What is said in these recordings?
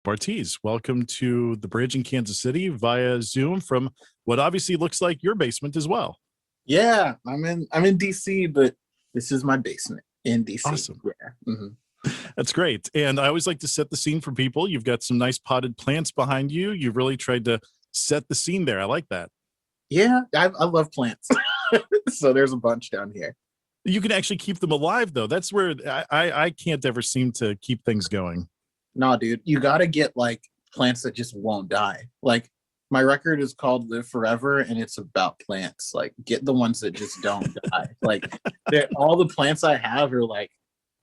Bartees, welcome to the bridge in Kansas City via Zoom from what obviously looks like your basement as well. Yeah, I'm in DC, but this is my basement in DC. Awesome. Yeah. Mm-hmm. That's great. And I always like to set the scene for people. You've got some nice potted plants behind you. You've really tried to set the scene there. I like that. Yeah, I love plants. So there's a bunch down here. You can actually keep them alive, though. That's where I can't ever seem to keep things going. Nah, dude, you got to get like plants that just won't die. Like my record is called Live Forever, and it's about plants. Like get the ones that just don't die. Like all the plants I have are like,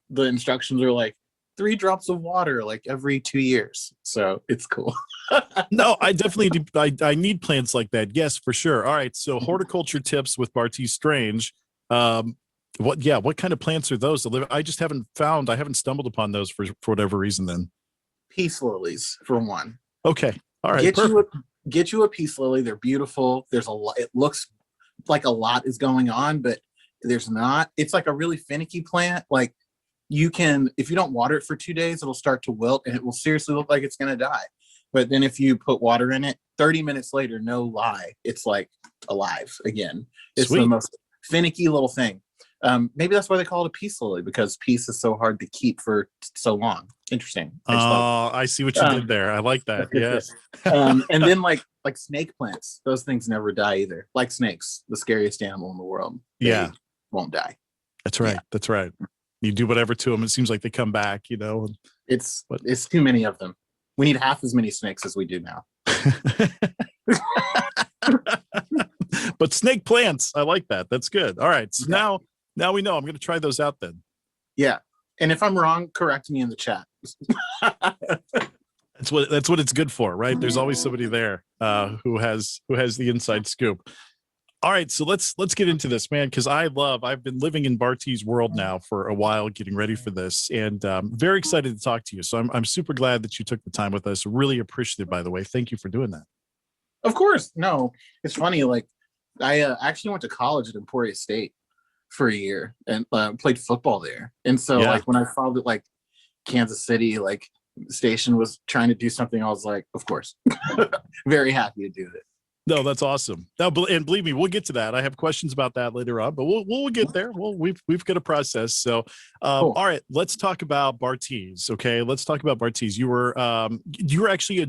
the instructions are like 3 drops of water like every 2 years. So it's cool. No, I definitely do. I need plants like that. Yes, for sure. All right. So horticulture tips with Barteese Strange. What kind of plants are those? I just haven't stumbled upon those for whatever reason then. Peace lilies for one. Okay. All right. Get you a peace lily. They're beautiful. There's a lot. It looks like a lot is going on, but there's not. It's like a really finicky plant. Like you can, if you don't water it for 2 days, it'll start to wilt and it will seriously look like it's going to die. But then if you put water in it, 30 minutes later, no lie, it's like alive again. It's Sweet. The most finicky little thing. Maybe that's why they call it a peace lily, because peace is so hard to keep for so long. Interesting. I see what you did there. I like that. Yes. And then like snake plants, those things never die either. Like snakes, the scariest animal in the world. They won't die. That's right. Yeah. That's right. You do whatever to them, it seems like they come back, you know. It's too many of them. We need half as many snakes as we do now. But snake plants, I like that. That's good. All right. So now we know. I'm going to try those out then. Yeah. And if I'm wrong, correct me in the chat. That's what it's good for, right? There's always somebody there who has the inside scoop. All right, so let's get into this, man, because I've been living in Bartees world now for a while, getting ready for this, and very excited to talk to you. So I'm super glad that you took the time with us. Really appreciative, by the way. Thank you for doing that. Of course. No, it's funny. Like I actually went to college at Emporia State for a year and played football there. And so like when I saw that like Kansas City like station was trying to do something, I was like, of course, very happy to do it. No, that's awesome. Now, and believe me, we'll get to that. I have questions about that later on, but we'll get there. Well, we've got a process. So, cool. All right, let's talk about Bartees. Okay, let's talk about Bartees. You were actually a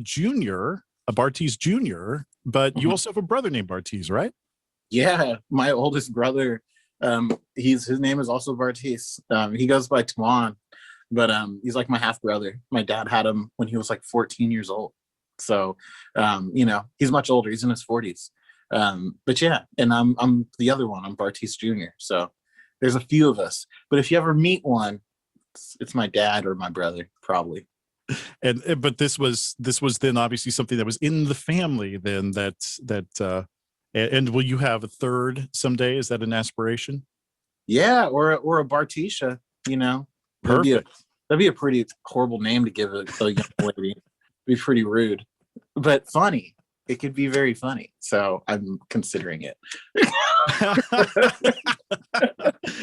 Bartees junior, but you also have a brother named Bartees, right? Yeah, my oldest brother. His name is also Bartees. He goes by Tuan, but he's like my half brother. My dad had him when he was like 14 years old. So, he's much older. He's in his 40s. But yeah, and I'm the other one. I'm Bartees Jr. So there's a few of us. But if you ever meet one, it's my dad or my brother, probably. But this was then obviously something that was in the family then and will you have a third someday? Is that an aspiration? Yeah, or a Barteesha, Perfect. That'd be a pretty horrible name to give a young lady. It'd be pretty rude, but funny. It could be very funny. So I'm considering it.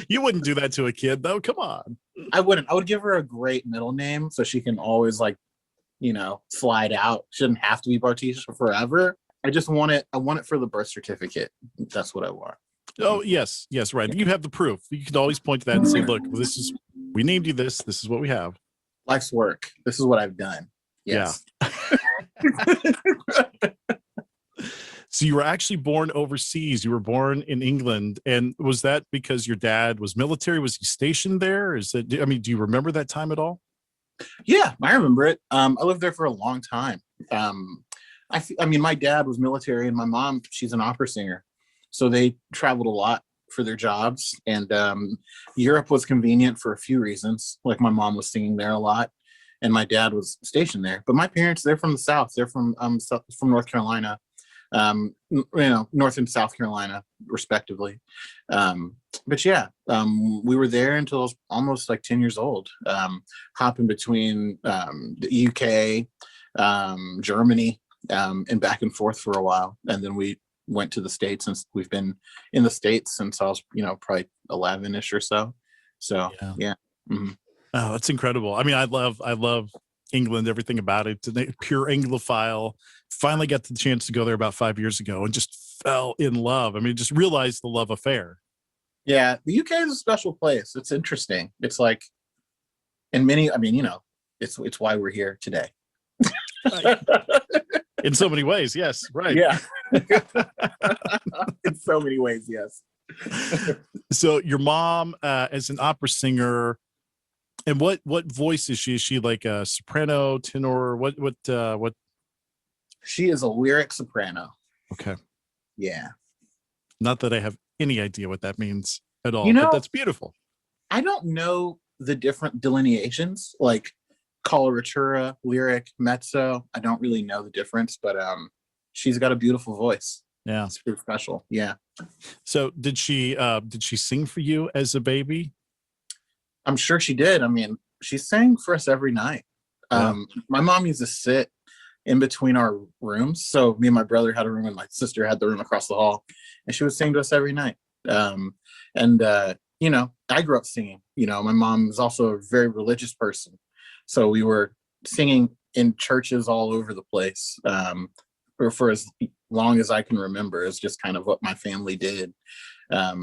You wouldn't do that to a kid though. Come on. I wouldn't. I would give her a great middle name so she can always slide out. Shouldn't have to be Barteesha forever. I just want it. I want it for the birth certificate. That's what I want. Oh, yes, right. You have the proof. You can always point to that and say, look, we named you this. This is what we have. Life's work. This is what I've done. Yes. Yeah. So you were actually born overseas. You were born in England. And was that because your dad was military? Was he stationed there? Do you remember that time at all? Yeah, I remember it. I lived there for a long time. My dad was military and my mom, she's an opera singer. So they traveled a lot for their jobs. And Europe was convenient for a few reasons. Like my mom was singing there a lot and my dad was stationed there. But my parents, they're from the South. They're from North Carolina, North and South Carolina, respectively. But yeah, we were there until I was almost like 10 years old, hopping between the UK, Germany, and back and forth for a while. And then we went to the States, and we've been in the States since I was, probably 11-ish or so. So yeah. Mm-hmm. Oh, that's incredible. I mean, I love England, everything about it, pure Anglophile. Finally got the chance to go there about 5 years ago and just fell in love. I mean, just realized the love affair. Yeah, the UK is a special place. It's interesting. It's like, in many, I mean, it's why we're here today. In so many ways, yes, right. Yeah. In so many ways, yes. So your mom, as an opera singer, and what voice is she? Is she like a soprano, tenor? What? She is a lyric soprano. Okay. Yeah. Not that I have any idea what that means at all, You know, but that's beautiful. I don't know the different delineations, like coloratura, lyric, mezzo. I don't really know the difference, but she's got a beautiful voice. Yeah. It's pretty special. Yeah. So did she sing for you as a baby? I'm sure she did. I mean, she sang for us every night. Yeah. My mom used to sit in between our rooms. So me and my brother had a room and my sister had the room across the hall, and she would sing to us every night. I grew up singing. My mom is also a very religious person. So we were singing in churches all over the place for as long as I can remember. It's just kind of what my family did.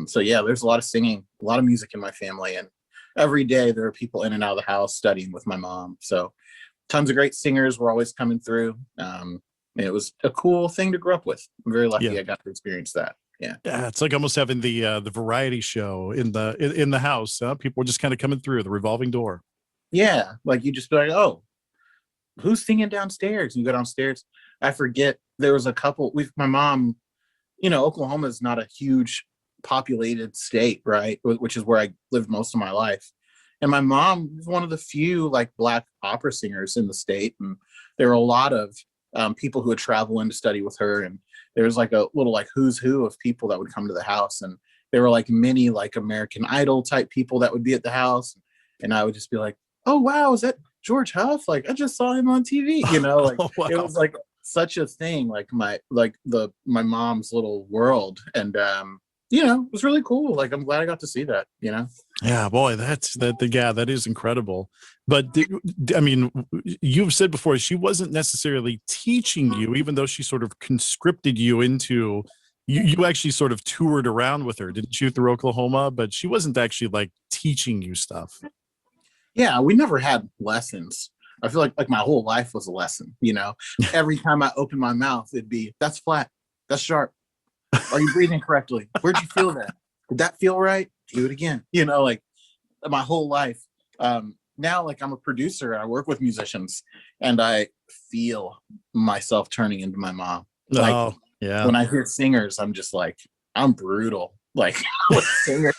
So yeah, there's a lot of singing, a lot of music in my family. And every day there are people in and out of the house studying with my mom. So tons of great singers were always coming through. It was a cool thing to grow up with. I'm very lucky I got to experience that. Yeah. Yeah, it's like almost having the variety show in the house. People were just kind of coming through the revolving door. Yeah, like you just be like, oh, who's singing downstairs? And you go downstairs. I forget, there was a couple. My mom, Oklahoma is not a huge populated state, right? Which is where I lived most of my life. And my mom was one of the few like Black opera singers in the state, and there were a lot of people who would travel in to study with her. And there was like a little like who's who of people that would come to the house, and there were like many like American Idol type people that would be at the house, and I would just be like, oh wow, is that George Huff? Like I just saw him on TV, like Oh, wow. It was like such a thing, like my mom's little world. And it was really cool. Like I'm glad I got to see that. Yeah, boy, that is incredible. But I mean, you've said before she wasn't necessarily teaching you, even though she sort of conscripted you into. You actually sort of toured around with her, didn't you, through Oklahoma? But she wasn't actually like teaching you stuff. Yeah, we never had lessons. I feel like my whole life was a lesson. Every time I opened my mouth, it'd be, that's flat, that's sharp. Are you breathing correctly? Where'd you feel that? Did that feel right? Do it again. Like my whole life. Now, like I'm a producer and I work with musicians, and I feel myself turning into my mom. Like, yeah. When I hear singers, I'm just like, I'm brutal. Like with singers.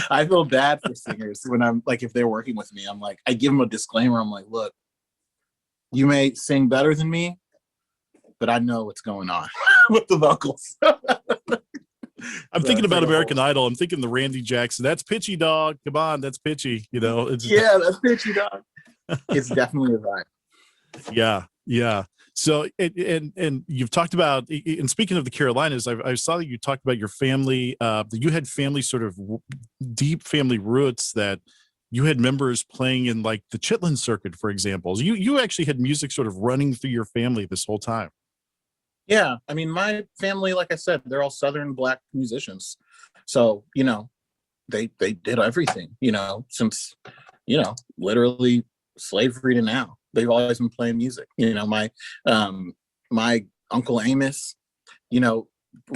I feel bad for singers when I'm like, if they're working with me, I'm like, I give them a disclaimer. I'm like, look, you may sing better than me, but I know what's going on with the vocals. I'm thinking about American Idol. I'm thinking the Randy Jackson. That's pitchy, dog. Come on, that's pitchy. Yeah, that's pitchy, dog. It's definitely a vibe. Yeah. So, and you've talked about, and speaking of the Carolinas, I saw that you talked about your family, that you had family sort of deep family roots, that you had members playing in like the Chitlin circuit, for example. You actually had music sort of running through your family this whole time. Yeah. I mean, my family, like I said, they're all Southern Black musicians. So, they did everything, since, literally slavery to now. They've always been playing music. My Uncle Amos,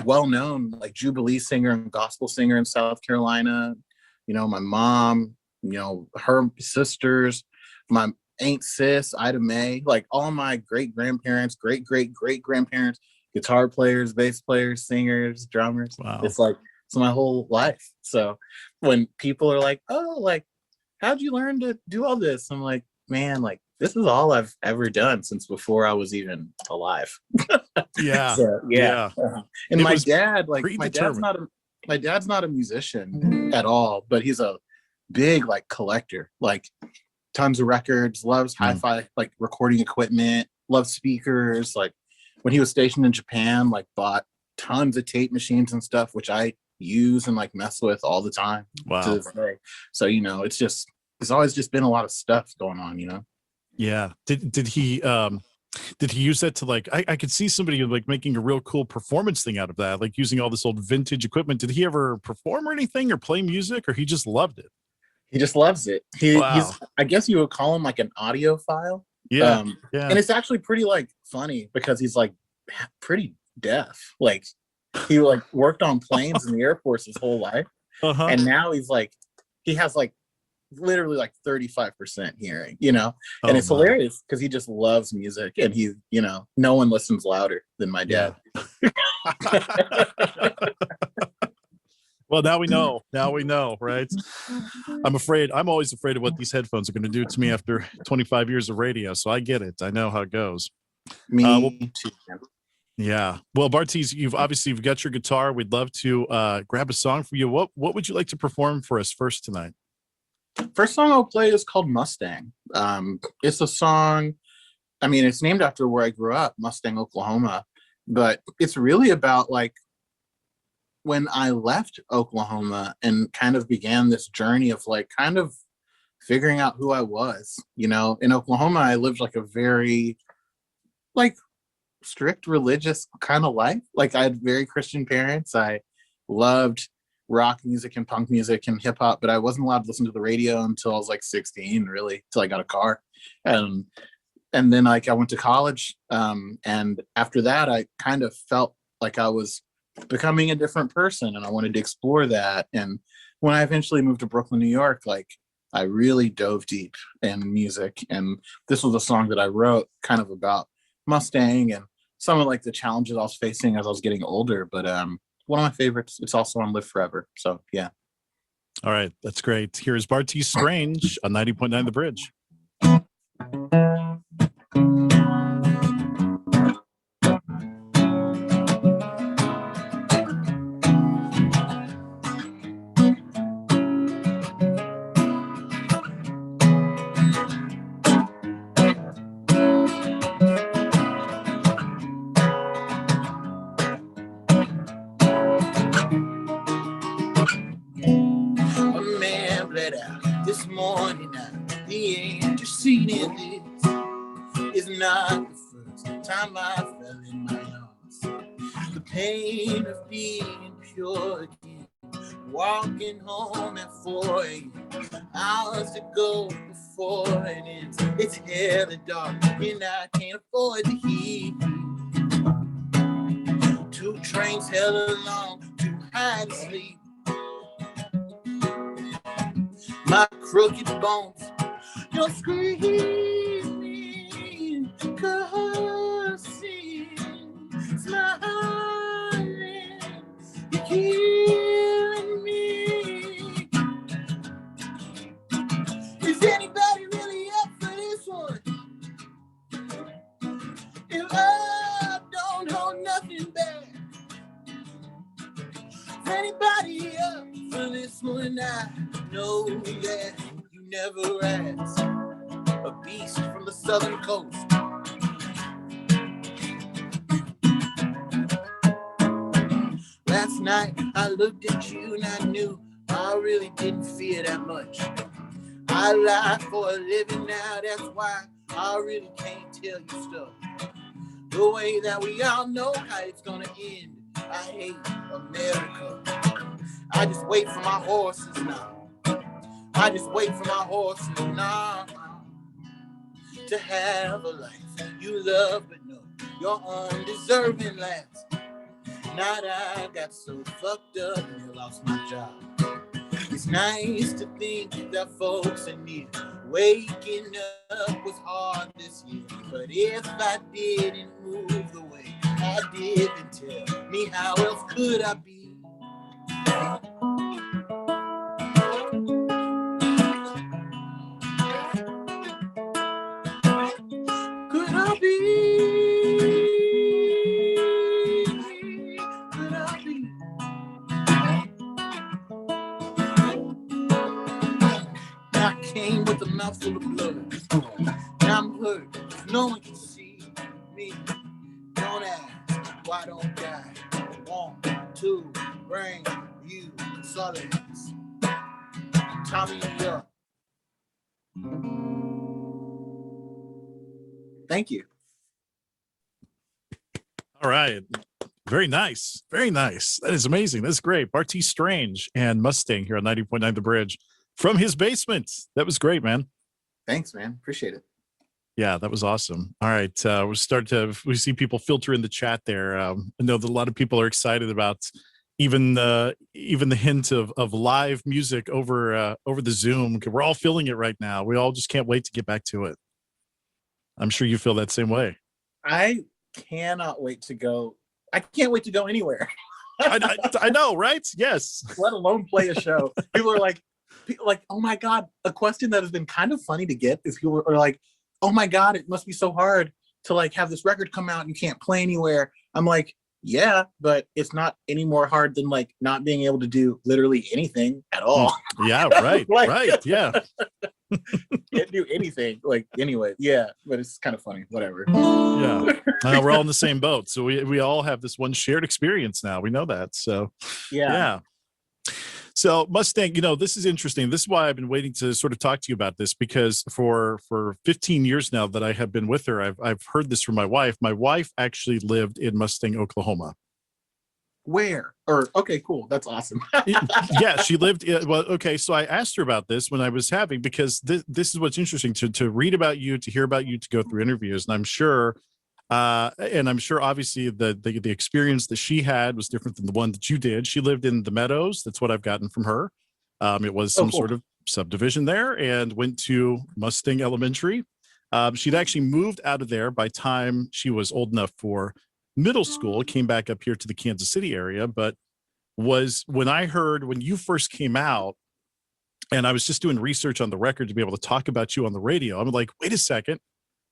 well-known like Jubilee singer and gospel singer in South Carolina. My mom, her sisters, my Aunt Sis, Ida Mae, like all my great-grandparents, great-great-great-grandparents, guitar players, bass players, singers, drummers. Wow. It's my whole life. So when people are like, oh, like, how'd you learn to do all this? I'm like, man, like, this is all I've ever done since before I was even alive. Yeah. So, yeah. And my dad, like, my dad's not a musician at all, but he's a big like collector, like tons of records, loves hi-fi, like recording equipment, loves speakers. Like when he was stationed in Japan, like bought tons of tape machines and stuff, which I use and like mess with all the time. Wow. To this day. So, it's always just been a lot of stuff going on, Yeah. Did he use that to like, I could see somebody like making a real cool performance thing out of that, like using all this old vintage equipment. Did he ever perform or anything or play music, or he just loved it? He just loves it. Wow. He's, I guess you would call him like an audiophile. Yeah. And Yeah. it's actually pretty like funny because he's like pretty deaf. Like he like worked on planes in the Air Force his whole life. Uh-huh. And now he's like, he has like literally like 35% hearing, you know? And Oh it's my. hilarious because he just loves music and he, you know, no one listens louder than my dad. Yeah. Well, now we know. Now we know, right? I'm always afraid of what these headphones are going to do to me after 25 years of radio. So I get it. I know how it goes. Me Well, too. yeah. Well, Bartees, you've got your guitar. We'd love to grab a song from you. What would you like to perform for us first tonight? First song I'll play is called Mustang. It's a song, I mean, it's named after where I grew up, Mustang, Oklahoma. But it's really about like when I left Oklahoma and kind of began this journey of like kind of figuring out who I was. You know, in Oklahoma, I lived like a very like strict religious kind of life. Like I had very Christian parents. I loved rock music and punk music and hip hop, but I wasn't allowed to listen to the radio until I was like 16, really, till I got a car. And then like I went to college. And after that, I kind of felt like I was becoming a different person and I wanted to explore that. And when I eventually moved to Brooklyn, New York, like I really dove deep in music. And this was a song that I wrote kind of about Mustang and some of like the challenges I was facing as I was getting older. But one of my favorites. It's also on Live Forever. So yeah. All right. That's great. Here's Barteese Strange on 90.9 The Bridge. This morning at the interceding this is not the first time I fell in my arms. The pain of being pure again, walking home at 4 a.m. Hours to go before it ends. It's hella dark and I can't afford the heat. 2 trains hella long, too high to sleep. My crooked bones, you're screaming, cursing, smiling, you're killing me. Is anybody really up for this one? If I don't hold nothing back, is anybody up for this one? I know that you never asked a beast from the southern coast. Last night I looked at you and I knew I really didn't fear that much. I lie for a living now, that's why I really can't tell you stuff the way that we all know how it's gonna end. I hate America. I just wait for my horses now. I just wait for my horses now to have a life you love, but no, you're undeserving last. Now that I got so fucked up and I lost my job. It's nice to think that folks in need. Waking up was hard this year, but if I didn't move the way I did, then tell me how else could I be? Could I be? Could I be? I came with a mouthful of blood. Now I'm hurt. No one can see me. Don't ask, why don't I want to bring you solace? Tommy up. Thank you. All right. Very nice. Very nice. That is amazing. That's great. Barteese Strange and Mustang here on 90.9 The Bridge from his basement. That was great, man. Thanks, man. Appreciate it. Yeah, that was awesome. All right. We see people filter in the chat there. I know that a lot of people are excited about even the hint of live music over the Zoom. We're all feeling it right now. We all just can't wait to get back to it. I'm sure you feel that same way. I cannot wait to go. I can't wait to go anywhere. I know, right? Yes. Let alone play a show. People are like, oh my God. A question that has been kind of funny to get is people are like, oh my God, it must be so hard to like have this record come out and you can't play anywhere. I'm like, yeah, but it's not any more hard than like not being able to do literally anything at all. Yeah, right. Like, right. Yeah. Can't do anything. Like, anyway, yeah, but it's kind of funny. Whatever. Yeah. We're all in the same boat. So we all have this one shared experience now. We know that. So yeah. So Mustang, this is interesting. This is why I've been waiting to sort of talk to you about this, because for 15 years now that I have been with her, I've heard this from my wife. My wife actually lived in Mustang, Oklahoma. Where? Okay, cool. That's awesome. Yeah, she lived. Well, okay. So I asked her about this when I was having, because this is what's interesting to read about you, to hear about you, to go through interviews, and I'm sure obviously the experience that she had was different than the one that you did. She lived in the Meadows. That's what I've gotten from her. It was some sort of subdivision there, and went to Mustang Elementary. She'd actually moved out of there by time she was old enough for middle school, came back up here to the Kansas City area, but when I heard when you first came out, and I was just doing research on the record to be able to talk about you on the radio, I'm like, wait a second.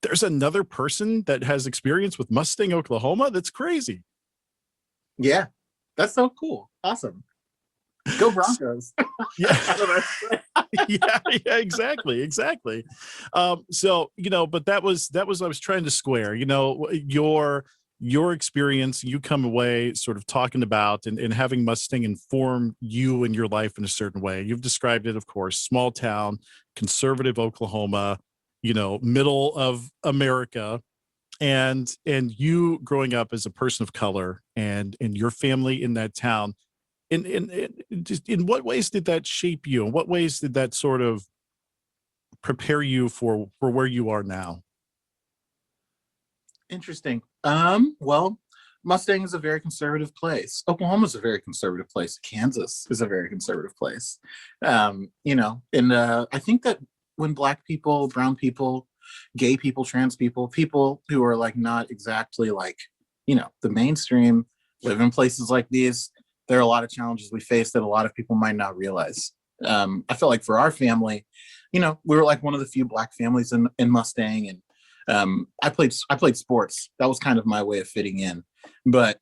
There's another person that has experience with Mustang, Oklahoma. That's crazy. Yeah. That's so cool. Awesome. Go Broncos. Yeah. yeah, exactly. So, but that was I was trying to square, your experience, you come away sort of talking about and having Mustang inform you and your life in a certain way. You've described it, of course, small town, conservative Oklahoma, middle of America, and you growing up as a person of color and your family in that town. Just in what ways did that shape you? In what ways did that sort of prepare you for where you are now? Interesting. Well, Mustang is a very conservative place. Oklahoma is a very conservative place. Kansas is a very conservative place. And I think that when Black people, brown people, gay people, trans people, people who are like not exactly like, the mainstream, live in places like these, there are a lot of challenges we face that a lot of people might not realize. I felt like for our family, we were like one of the few Black families in Mustang, and I played sports. That was kind of my way of fitting in. But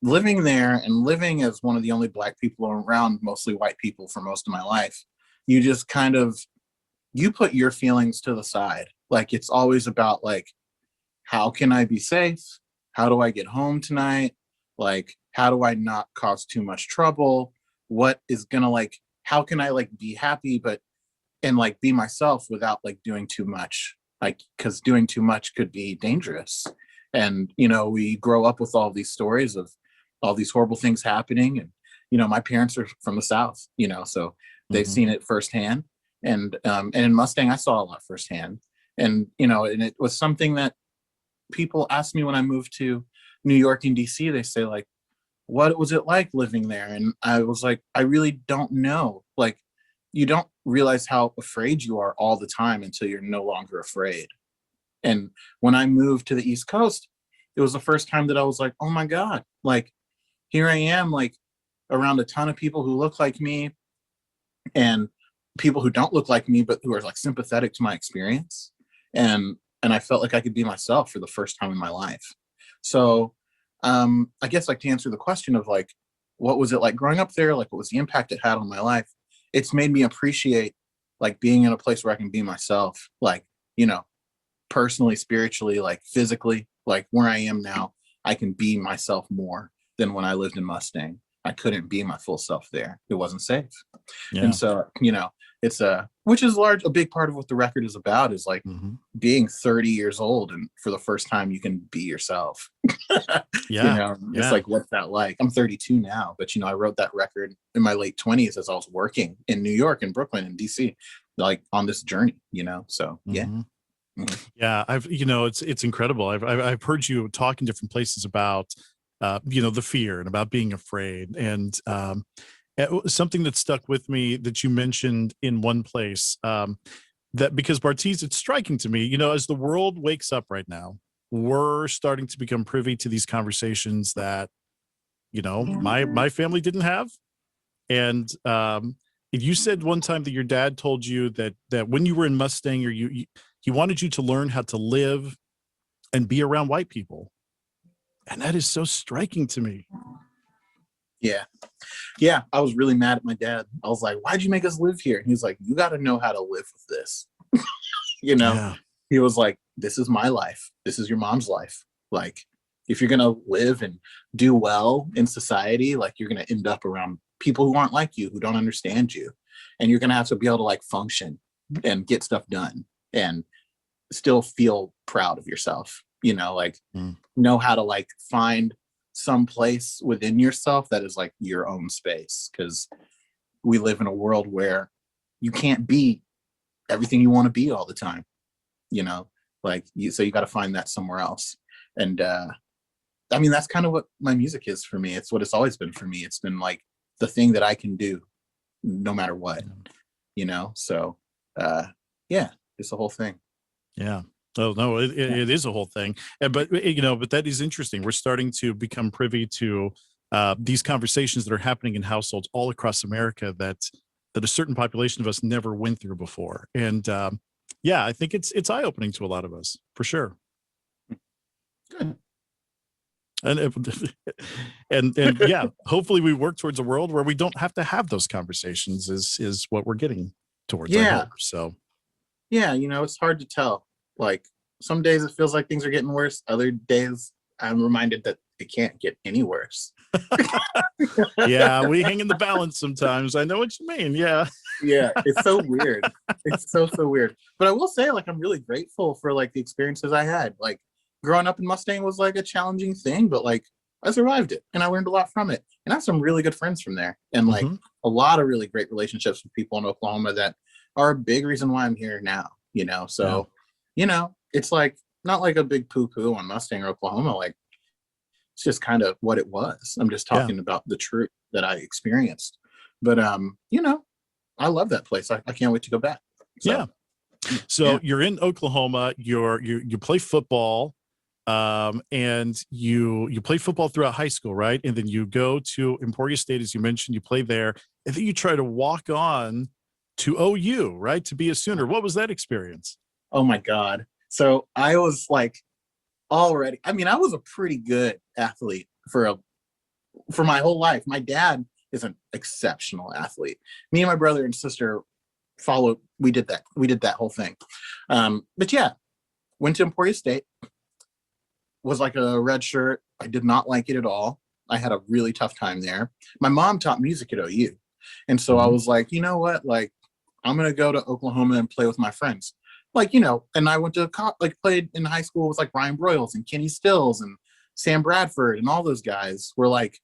living there and living as one of the only Black people around mostly white people for most of my life, you just kind of, you put your feelings to the side. Like, it's always about like, how can I be safe? How do I get home tonight? Like, how do I not cause too much trouble? What is gonna like, how can I like be happy, and like be myself without like doing too much? Like, because doing too much could be dangerous. And, we grow up with all these stories of all these horrible things happening. And, my parents are from the South, so they've seen it firsthand. And in Mustang, I saw a lot firsthand. And, and it was something that people asked me when I moved to New York and DC. They say like, what was it like living there? And I was like, I really don't know. Like, you don't realize how afraid you are all the time until you're no longer afraid. And when I moved to the East Coast, it was the first time that I was like, oh my God, like, here I am, like, around a ton of people who look like me and people who don't look like me, but who are like sympathetic to my experience. And I felt like I could be myself for the first time in my life. So I guess like to answer the question of like, what was it like growing up there? Like, what was the impact it had on my life? It's made me appreciate like being in a place where I can be myself, like, personally, spiritually, like physically, like where I am now, I can be myself more than when I lived in Mustang. I couldn't be my full self there. It wasn't safe. Yeah. And so, it's which is a big part of what the record is about, is like being 30 years old and for the first time you can be yourself. Yeah. It's like, what's that like? I'm 32 now, but I wrote that record in my late 20s as I was working in New York and Brooklyn and DC, like on this journey, so yeah. Yeah, it's incredible. I've heard you talk in different places about the fear and about being afraid, and something that stuck with me that you mentioned in one place, that because Bartees, it's striking to me, as the world wakes up right now, we're starting to become privy to these conversations that my family didn't have. And you said one time that your dad told you that when you were in Mustang, or he wanted you to learn how to live and be around white people. And that is so striking to me. Yeah. I was really mad at my dad. I was like, why'd you make us live here? And he's like, you got to know how to live with this. Yeah. He was like, this is my life. This is your mom's life. Like, if you're going to live and do well in society, like, you're going to end up around people who aren't like you, who don't understand you. And you're going to have to be able to like function and get stuff done and still feel proud of yourself, know how to like find some place within yourself that is like your own space. Because we live in a world where you can't be everything you want to be all the time, so you got to find that somewhere else. And that's kind of what my music is for me. It's what it's always been for me. It's been like the thing that I can do no matter what, so it's the whole thing. Yeah. Oh no, it is a whole thing. But that is interesting. We're starting to become privy to these conversations that are happening in households all across America that a certain population of us never went through before. And I think it's eye-opening to a lot of us, for sure. Good. And yeah, hopefully we work towards a world where we don't have to have those conversations is what we're getting towards. I hope. So yeah, it's hard to tell. Like, some days it feels like things are getting worse. Other days I'm reminded that it can't get any worse. Yeah, we hang in the balance sometimes. I know what you mean. Yeah. Yeah, it's so weird. It's so weird. But I will say, like, I'm really grateful for like the experiences I had. Like, growing up in Mustang was like a challenging thing, but like, I survived it and I learned a lot from it. And I have some really good friends from there, and like a lot of really great relationships with people in Oklahoma that are a big reason why I'm here now, So, it's like not like a big poo-poo on Mustang or Oklahoma. Like, it's just kind of what it was. I'm just talking about the truth that I experienced. But I love that place. I can't wait to go back. So you're in Oklahoma, you play football, and you play football throughout high school, right? And then you go to Emporia State, as you mentioned, you play there, and then you try to walk on to OU, right? To be a Sooner. What was that experience? Oh my God. So I was like, I was a pretty good athlete for my whole life. My dad is an exceptional athlete. Me and my brother and sister we did that whole thing. But yeah, went to Emporia State, was like a red shirt. I did not like it at all. I had a really tough time there. My mom taught music at OU. And so I was like, you know what? Like, I'm going to go to Oklahoma and play with my friends. Like, and I went to played in high school with like Ryan Broyles and Kenny Stills and Sam Bradford, and all those guys were like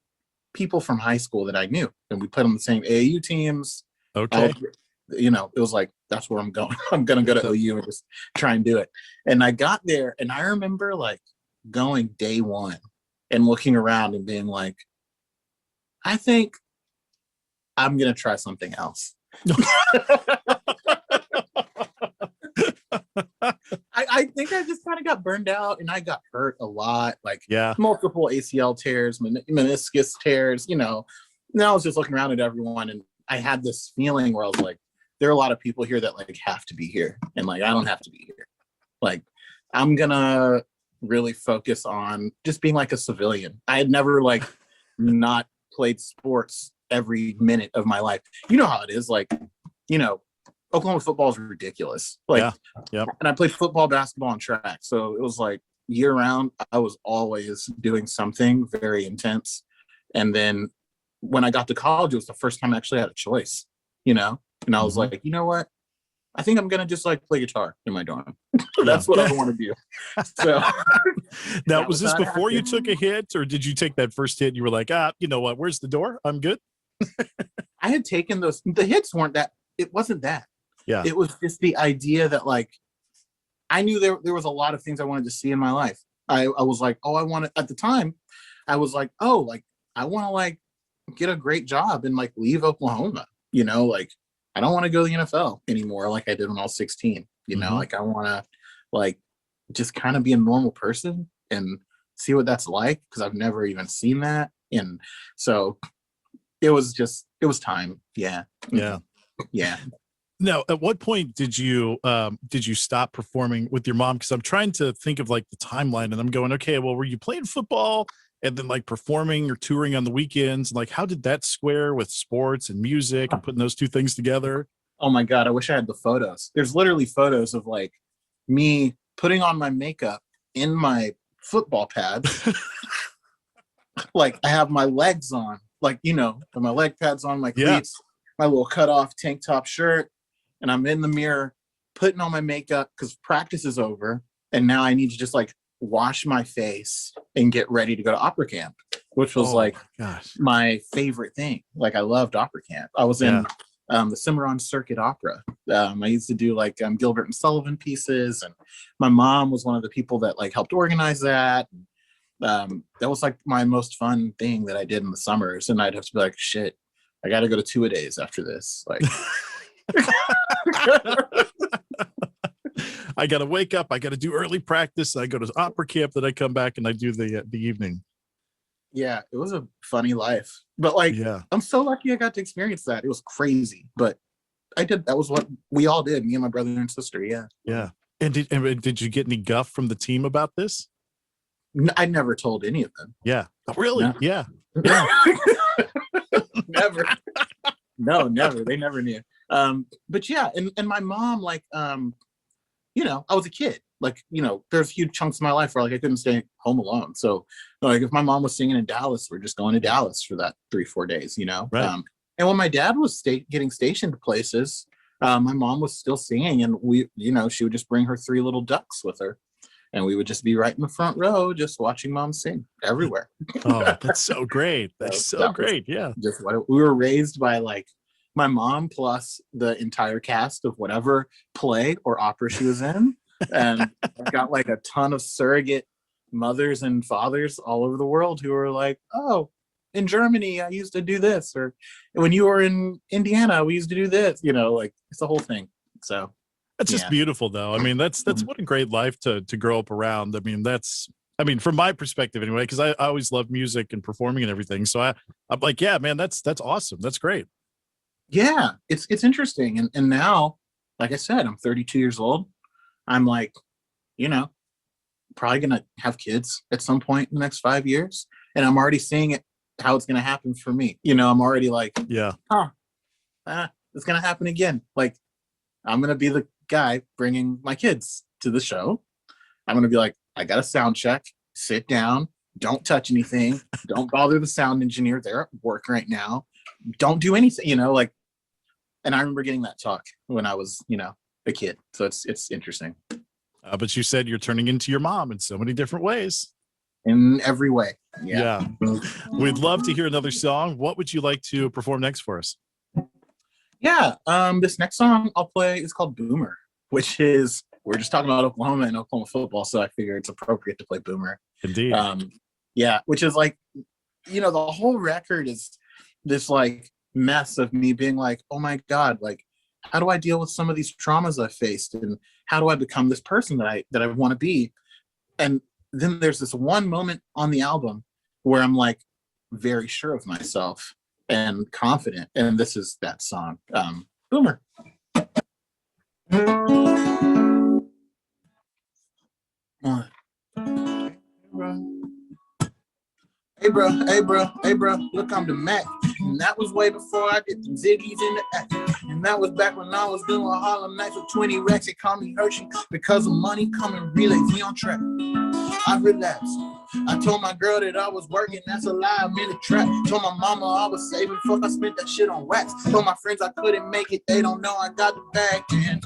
people from high school that I knew. And we played on the same AAU teams. Okay. It was like, that's where I'm going. I'm going to go to OU and just try and do it. And I got there, and I remember like going day one and looking around and being like, I think I'm going to try something else. I think I just kind of got burned out, and I got hurt a lot, like multiple ACL tears, meniscus tears, And I was just looking around at everyone, and I had this feeling where I was like, there are a lot of people here that like have to be here, and like I don't have to be here. Like, I'm gonna really focus on just being like a civilian. I had never like not played sports every minute of my life. You know how it is, like, Oklahoma football is ridiculous. Like, and I played football, basketball, and track. So it was like year round, I was always doing something very intense. And then when I got to college, it was the first time I actually had a choice, And I was like, you know what? I think I'm gonna just like play guitar in my dorm. Yeah. That's what I want to do. So now, was this before you took a hit, or did you take that first hit and you were like, you know what, where's the door? I'm good. I had taken those, the hits weren't that, it wasn't that. Yeah. It was just the idea that like, I knew there was a lot of things I wanted to see in my life. I was like, oh, I want to, at the time, I was like, oh, like, I want to like get a great job and like leave Oklahoma, you know, like, I don't want to go to the NFL anymore like I did when I was 16, you know, like I want to like just kind of be a normal person and see what that's like, because I've never even seen that. And so it was time. Yeah. Now, at what point did you stop performing with your mom? Because I'm trying to think of like the timeline, and I'm going, okay, well, were you playing football and then like performing or touring on the weekends? Like, how did that square with sports and music and putting those two things together? Oh my God, I wish I had the photos. There's literally photos of like me putting on my makeup in my football pads. Like I have my legs on, like, you know, my leg pads on, my cleats, my little cut off tank top shirt. And I'm in the mirror putting on my makeup because practice is over. And now I need to just like wash my face and get ready to go to opera camp, which was my favorite thing. Like I loved opera camp. I was in the Cimarron Circuit Opera. I used to do like Gilbert and Sullivan pieces, and my mom was one of the people that like helped organize that. That was like my most fun thing that I did in the summers, and I'd have to be like, shit, I got to go to 2-a-days after this. Like, I got to wake up. I got to do early practice. I go to opera camp, then I come back and I do the evening. Yeah, it was a funny life, but like, I'm so lucky I got to experience that. It was crazy, but I did. That was what we all did. Me and my brother and sister. Yeah. And did you get any guff from the team about this? I never told any of them. Yeah. Oh, really? No. Yeah. Never. No, never. They never knew. But yeah, and my mom, like, you know, I was a kid. Like, you know, there's huge chunks of my life where like I couldn't stay home alone. So like if my mom was singing in Dallas, we're just going to Dallas for that 3-4 days, you know? Right. And when my dad was getting stationed places, my mom was still singing, and we, you know, she would just bring her 3 little ducks with her. And we would just be right in the front row, just watching mom sing everywhere. Oh, that's so great. That's so great. Yeah. Just what we were raised by, like my mom plus the entire cast of whatever play or opera she was in. And I got like a ton of surrogate mothers and fathers all over the world who were like, oh, in Germany, I used to do this. Or when you were in Indiana, we used to do this, you know, like it's the whole thing. So that's just beautiful, though. I mean, that's what a great life to grow up around. I mean, from my perspective anyway, because I always love music and performing and everything. So I'm like, yeah, man, that's awesome. That's great. Yeah, it's interesting. And now, like I said, I'm 32 years old. I'm like, you know, probably gonna have kids at some point in the next 5 years, and I'm already seeing it how it's gonna happen for me. You know, I'm already like, it's gonna happen again. Like, I'm gonna be the guy bringing my kids to the show. I'm gonna be like, I got a sound check. Sit down. Don't touch anything. Don't bother the sound engineer. They're at work right now. Don't do anything. You know, like. And I remember getting that talk when I was, you know, a kid. So it's interesting. But you said you're turning into your mom in so many different ways. In every way. Yeah. We'd love to hear another song. What would you like to perform next for us? Yeah. This next song I'll play is called Boomer, which is, we're just talking about Oklahoma and Oklahoma football. So I figure it's appropriate to play Boomer. Indeed. Yeah. Which is like, you know, the whole record is this like mess of me being like, oh my God, like, how do I deal with some of these traumas I've faced, and how do I become this person that I want to be? And then there's this one moment on the album where I'm like very sure of myself and confident, and this is that song, Boomer. Hey bro, look, I'm the Mac. And that was way before I did them Ziggies in the act. And that was back when I was doing Harlem Nights with 20 racks. They call me Hershey because of money coming relays me on track. I relapsed. I told my girl that I was working, that's a lie, I'm in the trap. Told my mama I was saving, fuck, I spent that shit on wax. Told my friends I couldn't make it, they don't know I got the bag. And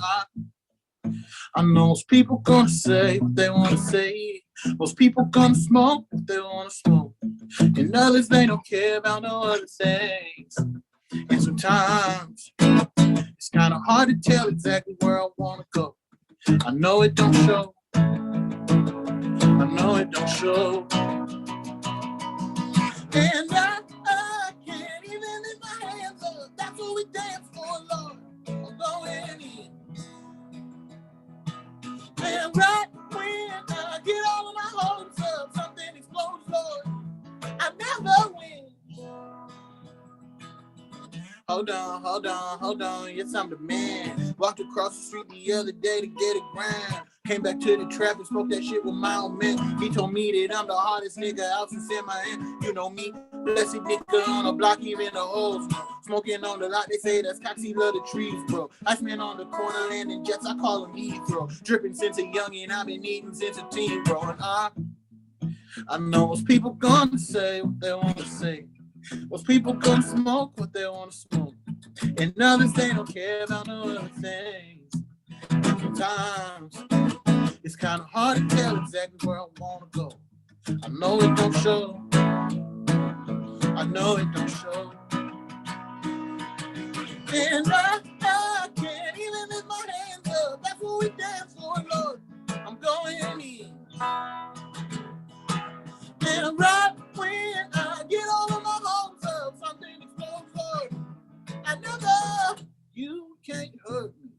I know most people gonna say what they wanna say. Most people gonna smoke what they wanna smoke. And others, they don't care about no other things. And sometimes it's kind of hard to tell exactly where I wanna go. I know it don't show. I know it don't show. And I can't even lift my hands up. That's what we dance for, Lord. I'm going in. And right when I get all of my hopes up, something explodes, Lord. I never win. Hold on, yes, I'm the man. Walked across the street the other day to get a grind. Came back to the trap and spoke that shit with my old man. He told me that I'm the hardest nigga out since in my hand. You know me, blessed nigga on the block, even the hoes. Smoking on the lot, they say that's Coxie, love the trees, bro. Iceman on the corner, landing jets, I call him Heathrow. Dripping since a youngin', I've been eating since a teen, bro. And I know most people gonna say what they wanna say. Most people gonna smoke what they wanna smoke. And others, they don't care about no other things. Sometimes it's kind of hard to tell exactly where I wanna go. I know it don't show. I know it don't show. And I can't even lift my hands up. That's what we dance for, Lord. I'm going in. And right when I get all of my hopes up, something explodes, Lord. I never, you can't hurt me.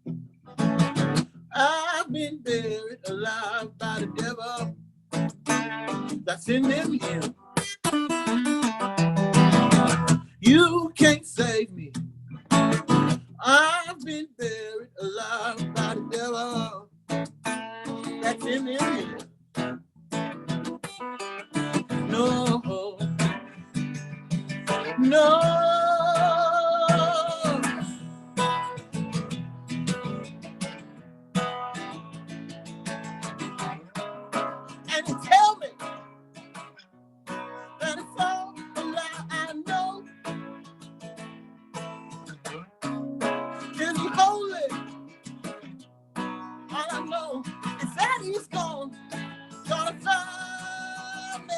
I've been buried alive by the devil. That's in them here. You can't save me. I've been buried alive by the devil. That's in them here. No, no. And you tell me that it's all a lie. I know. Is he holy? All I know is that he's gone. Gonna find me.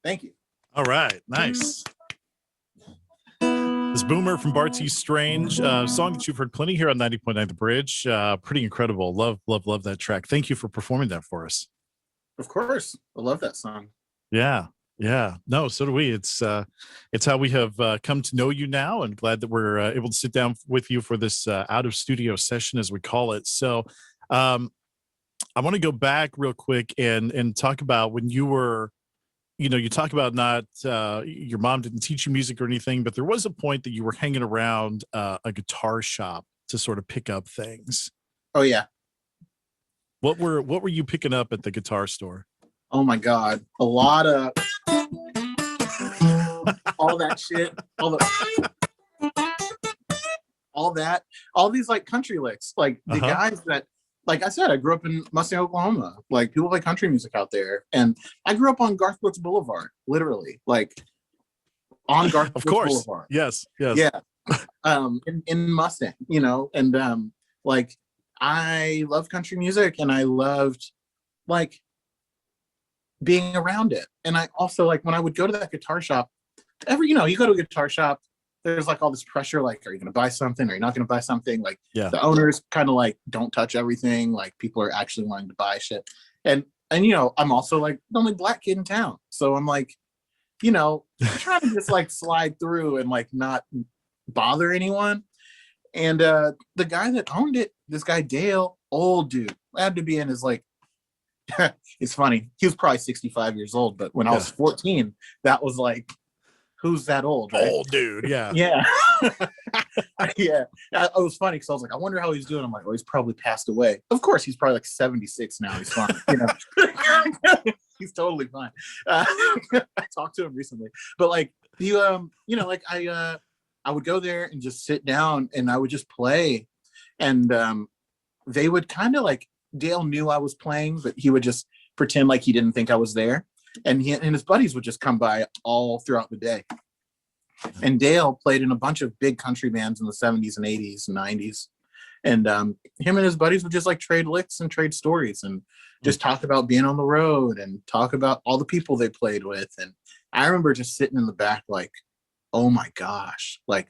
Thank you. All right, nice. This Boomer from Barteese Strange, song that you've heard plenty here on 90.9 The Bridge. Pretty incredible. Love that track. Thank you for performing that for us. Of course. I love that song. Yeah. No, so do we. It's how we have come to know you now, and glad that we're able to sit down with you for this out of studio session, as we call it. So I want to go back real quick and talk about when you were, you talk about not your mom didn't teach you music or anything, but there was a point that you were hanging around a guitar shop to sort of pick up things. Oh yeah. What were you picking up at the guitar store? Oh my God. A lot of all that shit. All these like country licks. Like the guys that, like I said, I grew up in Mustang, Oklahoma. Like people play country music out there. And I grew up on Garth Brooks Boulevard, literally. Like on Garth Brooks Boulevard. Yes. Yeah. In Mustang, and like I love country music, and I loved like being around it. And I also, like, when I would go to that guitar shop, you go to a guitar shop, there's like all this pressure, like, are you going to buy something? Are you not going to buy something? Like, the owners kind of like, don't touch everything. Like, people are actually wanting to buy shit. And I'm also like the only black kid in town. So I'm like, trying to just like slide through and like not bother anyone. And the guy that owned it, this guy Dale, old dude, had to be in his like, it's funny, he was probably 65 years old, but when I was 14, that was like, who's that old, right? Old dude. Yeah. Yeah. Yeah. It was funny because I was like, I wonder how he's doing. I'm like, oh, he's probably passed away. Of course, he's probably like 76 now. He's fine. He's totally fine. I talked to him recently, but like like I would go there and just sit down and I would just play, and they would kind of like, Dale knew I was playing, but he would just pretend like he didn't think I was there, and he and his buddies would just come by all throughout the day. And Dale played in a bunch of big country bands in the 70s and 80s and 90s. And him and his buddies would just like trade licks and trade stories and just talk about being on the road and talk about all the people they played with. And I remember just sitting in the back like, oh my gosh, like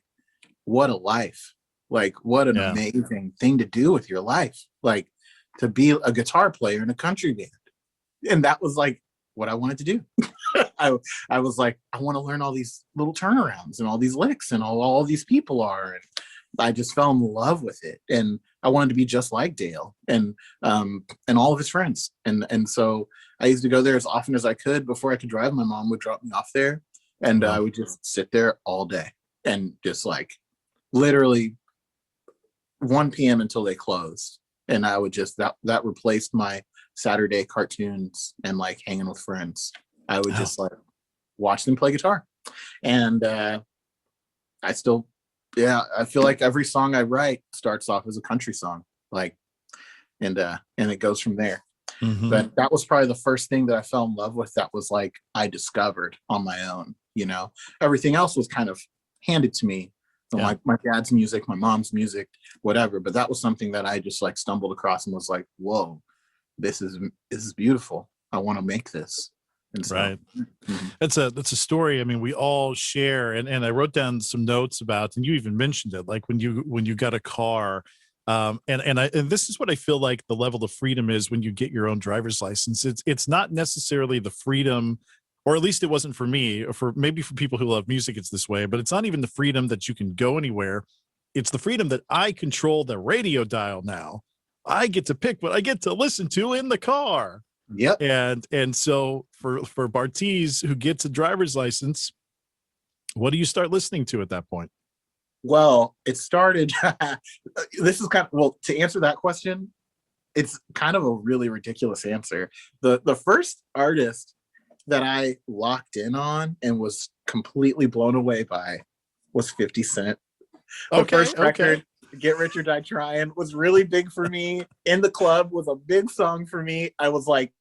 what a life. Like what an amazing thing to do with your life. Like to be a guitar player in a country band. And that was like what I wanted to do. I was like, I want to learn all these little turnarounds and all these licks and all these people are. And I just fell in love with it. And I wanted to be just like Dale and all of his friends. And so I used to go there as often as I could before I could drive. My mom would drop me off there, and I would just sit there all day and just like literally 1 p.m. until they closed. And I would just, that replaced my Saturday cartoons and like hanging with friends. I would just like watch them play guitar. And I still, I feel like every song I write starts off as a country song, like, and it goes from there. Mm-hmm. But that was probably the first thing that I fell in love with. That was like, I discovered on my own, everything else was kind of handed to me. So like my dad's music, my mom's music, whatever. But that was something that I just like stumbled across and was like, whoa, this is beautiful. I want to make this. And so, right. That's a story. I mean, we all share, and I wrote down some notes about, and you even mentioned it, like when you got a car, and this is what I feel like the level of freedom is when you get your own driver's license. It's not necessarily the freedom, or at least it wasn't for me, or for people who love music, it's this way, but it's not even the freedom that you can go anywhere. It's the freedom that I control the radio dial now. I get to pick what I get to listen to in the car. Yep. And so for Bartees, who gets a driver's license, what do you start listening to at that point? Well, it started, this is kind of, well, to answer that question, it's kind of a really ridiculous answer. The first artist that I locked in on and was completely blown away by was 50 Cent. The first record, Get Rich or Die Trying, was really big for me. In the Club was a big song for me. I was like,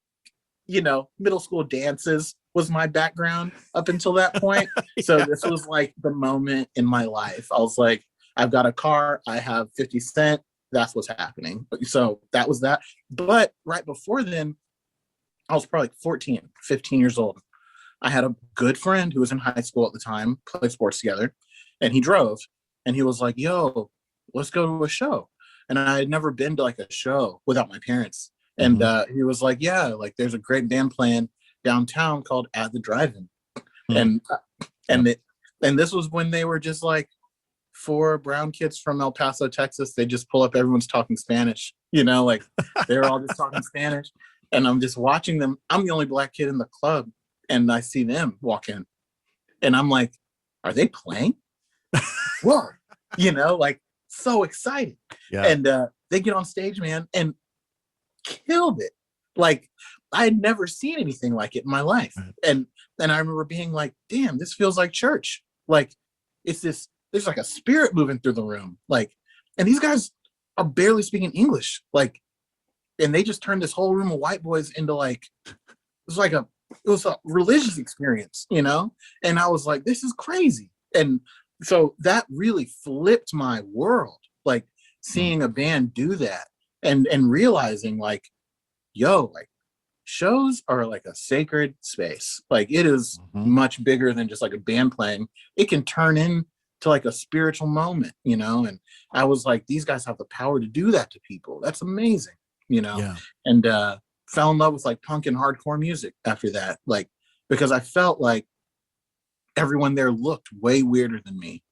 middle school dances was my background up until that point. So this was like the moment in my life. I was like, I've got a car, I have 50 Cent, that's what's happening. So that was that. But right before then, I was probably 14, 15 years old. I had a good friend who was in high school at the time, played sports together, and he drove. And he was like, yo, let's go to a show. And I had never been to like a show without my parents. And he was like, yeah, like there's a great band playing downtown called At the Drive-In. And this was when they were just like 4 brown kids from El Paso, Texas. They just pull up, everyone's talking Spanish, like they were all just talking Spanish. And I'm just watching them. I'm the only black kid in the club. And I see them walk in. And I'm like, are they playing? Whoa, like so excited. Yeah. And they get on stage, man, and killed it. Like I had never seen anything like it in my life. And I remember being like, damn, this feels like church. Like there's like a spirit moving through the room. Like, and these guys are barely speaking English. Like, and they just turned this whole room of white boys into like, it was a religious experience, And I was like, this is crazy. And so that really flipped my world, like seeing a band do that and realizing like, yo, like shows are like a sacred space. Like it is much bigger than just like a band playing. It can turn into like a spiritual moment, And I was like, these guys have the power to do that to people. That's amazing, And fell in love with like punk and hardcore music after that, like because I felt like everyone there looked way weirder than me.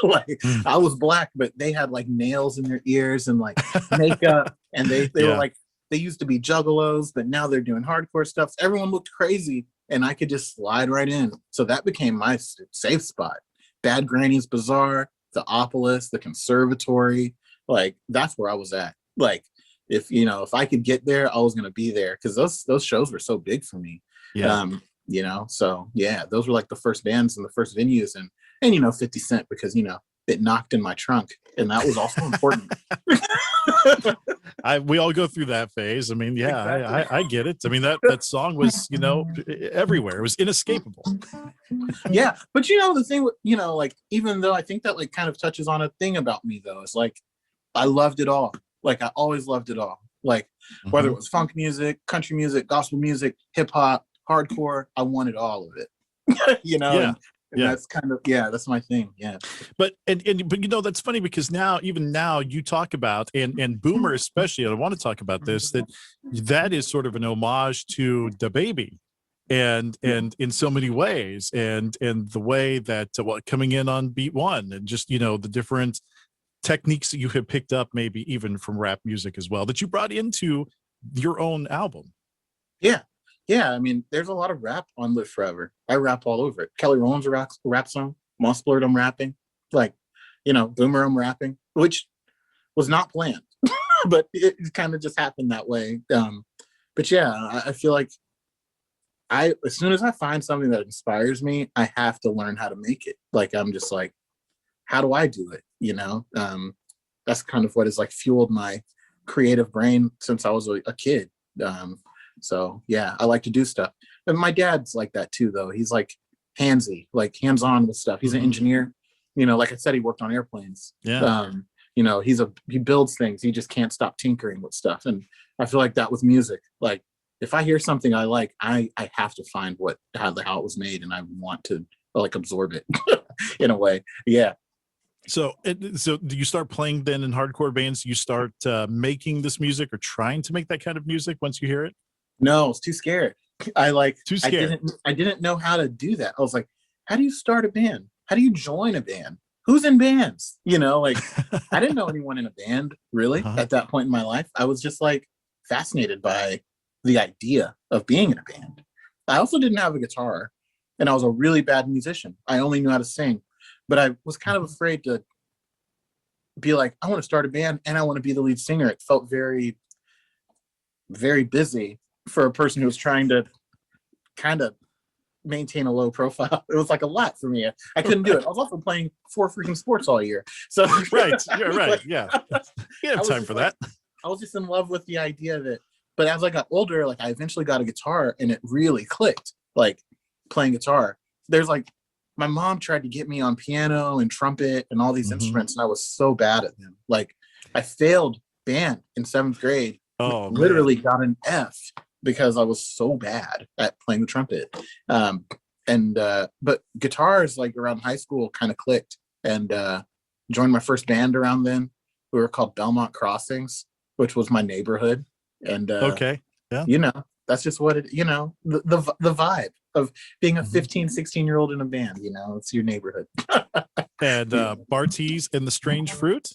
Like I was black, but they had like nails in their ears and like makeup, and they were like, they used to be juggalos, but now they're doing hardcore stuff. So everyone looked crazy, and I could just slide right in. So that became my safe spot. Bad Granny's Bazaar, the Opolis, the Conservatory, like that's where I was at. Like if I could get there, I was gonna be there because those shows were so big for me. Yeah. So yeah, those were like the first bands and the first venues, and 50 Cent because it knocked in my trunk, and that was also important. We all go through that phase. I mean, yeah, Exactly. I get it. I mean, that song was, everywhere. It was inescapable. Yeah, but the thing with like, even though I think that like kind of touches on a thing about me though, is like I loved it all. Like I always loved it all. Like whether it was funk music, country music, gospel music, hip hop, hardcore, I wanted all of it. Yeah. And that's kind of, that's my thing. Yeah. But that's funny because even now you talk about and Boomer especially, and I want to talk about this, that is sort of an homage to the baby and in so many ways, and the way that coming in on beat one, and just the different techniques that you have picked up, maybe even from rap music as well, that you brought into your own album. Yeah, I mean, there's a lot of rap on Live Forever. I rap all over it. Kelly Rowland's a rap song. Mossblurred, I'm rapping. Like, Boomer, I'm rapping, which was not planned, but it kind of just happened that way. But yeah, I feel like as soon as I find something that inspires me, I have to learn how to make it. Like, I'm just like, how do I do it? That's kind of what has like fueled my creative brain since I was a kid. So yeah, I like to do stuff. And my dad's like that too, though. He's like handsy, like hands-on with stuff. He's an engineer. Like I said, he worked on airplanes. Yeah. He builds things. He just can't stop tinkering with stuff. And I feel like that with music. Like if I hear something I like, I have to find how it was made, and I want to like absorb it in a way. Yeah. So do you start playing then in hardcore bands? You start making this music or trying to make that kind of music once you hear it? No, I was too scared. Too scared. I didn't know how to do that. I was like, how do you start a band? How do you join a band? Who's in bands? Like I didn't know anyone in a band really at that point in my life. I was just like fascinated by the idea of being in a band. I also didn't have a guitar, and I was a really bad musician. I only knew how to sing, but I was kind of afraid to be like, I want to start a band and I want to be the lead singer. It felt very, very busy for a person who was trying to kind of maintain a low profile. It was like a lot for me. I couldn't do it. I was also playing 4 freaking sports all year. So right. You're right. Yeah. You have time for that. I was just in love with the idea that, but as I got older, like I eventually got a guitar and it really clicked, like playing guitar. There's like, my mom tried to get me on piano and trumpet and all these instruments, and I was so bad at them. Like I failed band in 7th grade. Oh, literally got an F because I was so bad at playing the trumpet. But guitars, like around high school, kind of clicked, and joined my first band around then. We were called Belmont Crossings, which was my neighborhood. And okay, yeah, that's just what it. The vibe of being a 15, 16-year-old in a band. It's your neighborhood. And Bartees and the Strange Fruit.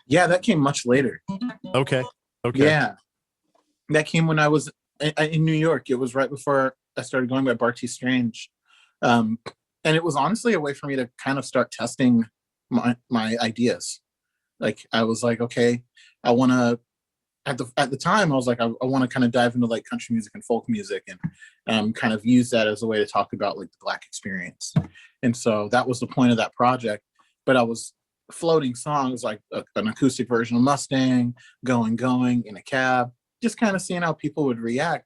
Yeah, that came much later. Okay. Yeah, that came when I was in New York. It was right before I started going by Barteese Strange, and it was honestly a way for me to kind of start testing my ideas. Like I was like, okay, I want to. At the time, I was like, I want to kind of dive into like country music and folk music, and kind of use that as a way to talk about like the Black experience. And so that was the point of that project. But I was floating songs like an acoustic version of Mustang, going in a cab, just kind of seeing how people would react.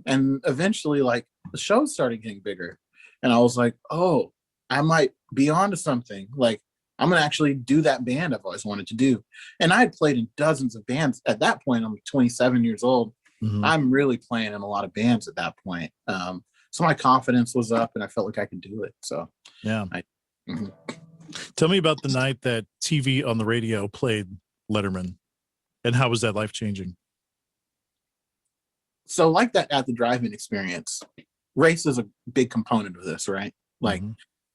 And eventually, like the shows started getting bigger, and I was like, oh, I might be onto something. Like I'm gonna actually do that band I've always wanted to do. And I had played in dozens of bands at that point. I'm 27 years old. I'm really playing in a lot of bands at that point. So my confidence was up, and I felt like I could do it. So yeah. Tell me about the night that TV on the radio played Letterman, and how was that life changing? So like that at the drive-in experience, race is a big component of this, right? Like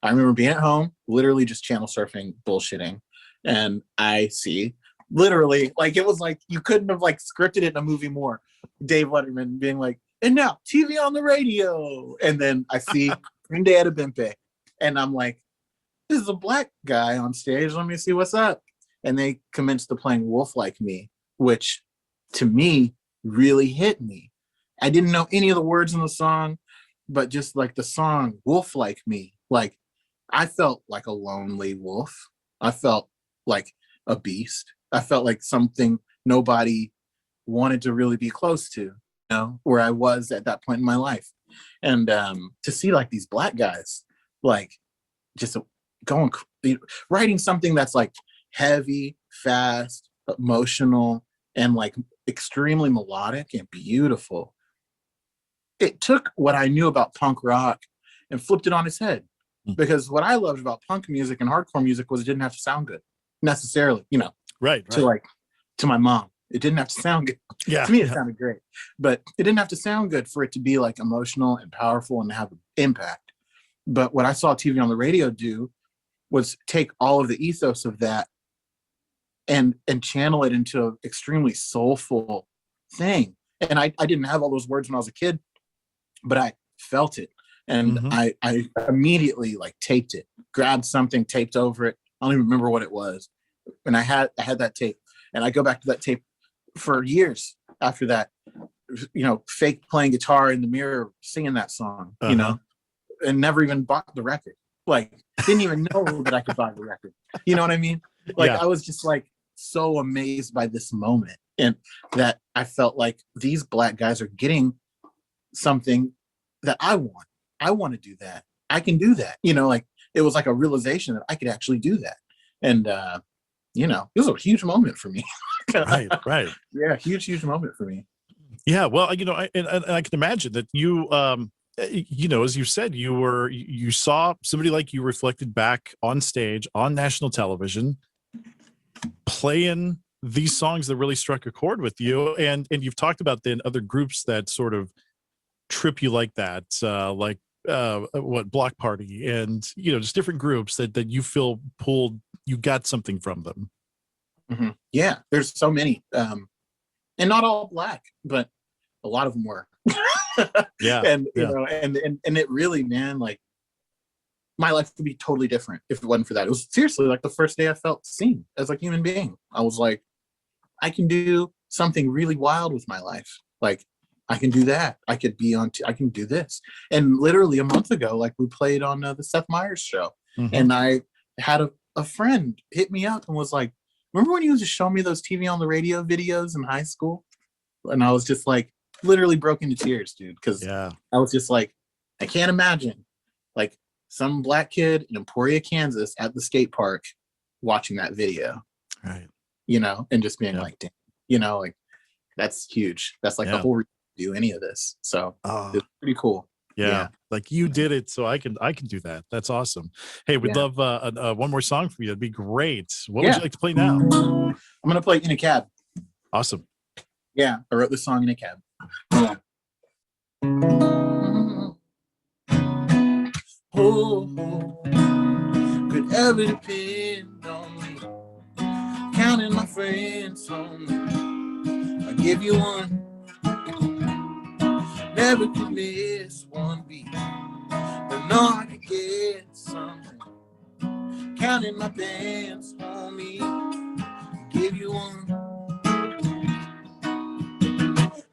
I remember being at home, literally just channel surfing, bullshitting. And I see literally, like, it was like, you couldn't have like scripted it in a movie more. Dave Letterman being like, and now TV on the radio. And then I see Green Day at a Bimpe. And I'm like, this is a Black guy on stage. Let me see what's up. And they commenced to playing Wolf Like Me, which to me really hit me. I didn't know any of the words in the song, but just like the song Wolf Like Me, like I felt like a lonely wolf. I felt like a beast. I felt like something nobody wanted to really be close to, you know, where I was at that point in my life. And to see like these Black guys, like just going, writing something that's like heavy, fast, emotional, and like extremely melodic and beautiful. It took what I knew about punk rock and flipped it on its head. Because what I loved about punk music and hardcore music was it didn't have to sound good necessarily, you know, right. To my mom. It didn't have to sound good. Yeah. To me, it sounded great, but it didn't have to sound good for it to be like emotional and powerful and have an impact. But what I saw TV on the radio do was take all of the ethos of that and channel it into an extremely soulful thing. And I didn't have all those words when I was a kid, but I felt it. And I immediately like taped it, grabbed something, taped over it. I don't even remember what it was. And I had that tape, and I go back to that tape for years after that, you know, fake playing guitar in the mirror, singing that song, you know, and never even bought the record. Like, didn't even know that I could buy the record. You know what I mean? Like, I was just like so amazed by this moment, and that I felt like these Black guys are getting something that I want. I want to do that. I can do that. You know, like it was like a realization that I could actually do that. And, you know, it was a huge moment for me. Right. Yeah. Huge moment for me. Yeah. Well, you know, I can imagine that you, you know, as you said, you saw somebody like you reflected back on stage on national television playing these songs that really struck a chord with you. And you've talked about then other groups that sort of trip you like that, like Block Party, and you know, just different groups that you feel pulled, you got something from them. Yeah, there's so many, and not all Black, but a lot of them were. And you know, and it really, man, like my life would be totally different if it wasn't for that. It was seriously like the first day I felt seen as a human being. I was like, I can do something really wild with my life. Like, I can do that. I could be on, I can do this. And literally a month ago, like we played on the Seth Meyers show, and I had a friend hit me up and was like, remember when you used to show me those TV on the radio videos in high school? And I was just like, literally broke into tears, dude. Cause I was just like, I can't imagine like some Black kid in Emporia, Kansas at the skate park watching that video. Right. You know, and just being like, damn, you know, like that's huge. That's like the whole reason to do any of this. So it's pretty cool. Yeah. Like you did it, so I can do that. That's awesome. Hey, we'd love one more song for you. That'd be great. What would you like to play now? I'm gonna play In a Cab. Awesome. Yeah, I wrote this song in a cab. Oh, could ever depend on me, counting my friends on me. I give you one, never could miss one beat, but know I could get something, counting my bands on me. Give you one.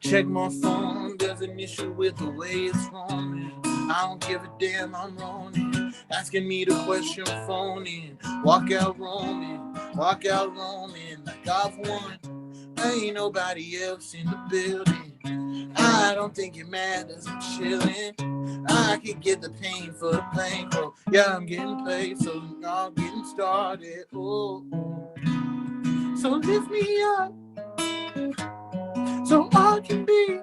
Check my phone, there's an issue with the way it's rolling. I don't give a damn, I'm rolling. Asking me to question phoning. Walk out roaming like I've won. Ain't nobody else in the building. I don't think it matters, I'm chilling. I could get the pain for the painful. Yeah, I'm getting paid, so I'm getting started. Oh, so lift me up, so all can be.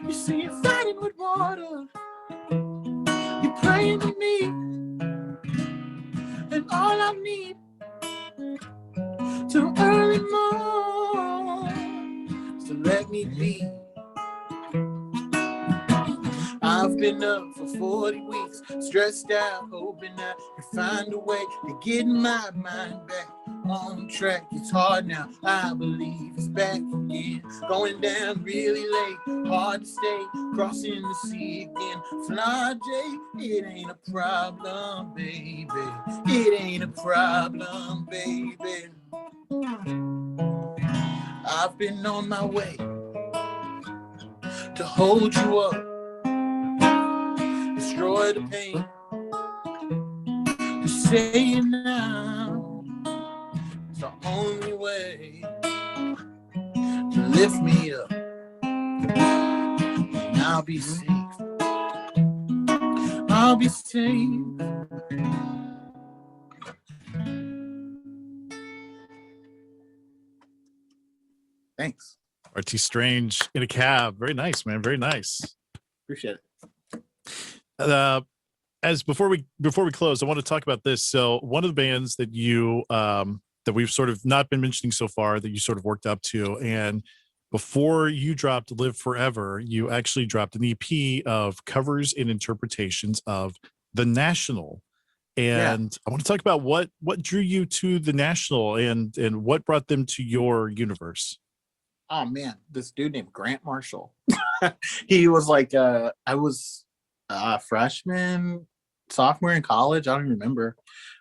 You see, you're fighting with water. You're praying to me, and all I need to early morn is to let me be. I've been up for 40 weeks, stressed out, hoping I can find a way to get my mind back on track. It's hard now, I believe it's back again. Going down really late, hard to stay, crossing the sea again. Fly J, it ain't a problem, baby. It ain't a problem, baby. I've been on my way to hold you up, destroy the pain, to say it now, it's the only way to lift me up, and I'll be safe. I'll be safe. Thanks. Barteese Strange in a cab. Very nice, man. Very nice. Appreciate it. As before we close, I want to talk about this. So one of the bands that you that we've sort of not been mentioning so far that you sort of worked up to, and before you dropped Live Forever, you actually dropped an EP of covers and interpretations of The National. And I want to talk about what drew you to The National and what brought them to your universe. Oh man, this dude named Grant Marshall. He was like, I was a freshman, sophomore in college. I don't even remember.